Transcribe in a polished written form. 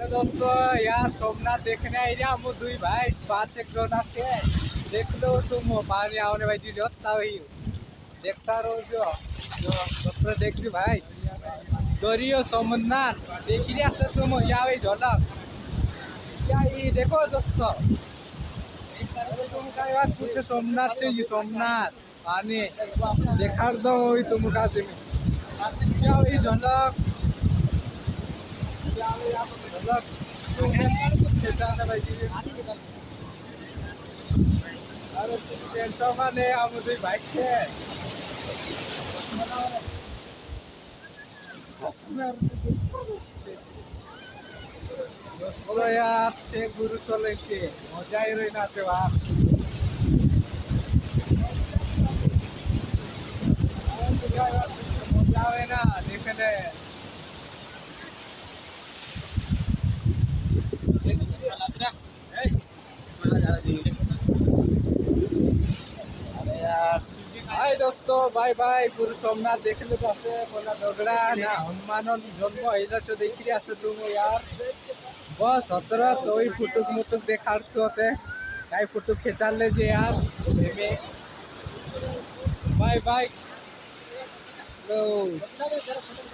दोस्तों यार सोमनाथ देखने आई जा हम दुई भाई 5 एक जन आछे देख लो तुम पानी आने भाई जी जोता ही देखता रहो जो दोस्तों देख ली भाई दरियो सोमनाथ देख लिया तो तुम यहाँ झलक क्या ये देखो दोस्तों तुम का बात पूछे सोमनाथ से ये सोमनाथ पानी देखा दो वही तुम का क्या वही झलक झलक अरे टेंशन में हम दुई भाई छे दोस्तों यार से गुरु चले के मजा ही रही ना से बात मजा आवे ना देखने हाय दोस्तों बाय बाय गुरु सोमनाथ देखले बसे बोला दगड़ा ना हनुमान जन्म हो जाच्छे देखि आछे तुम यार बस 17 तो ही फुटुक मुटुक देखार सोते काई फुटुक खेचाले जे यार बाय बाय लो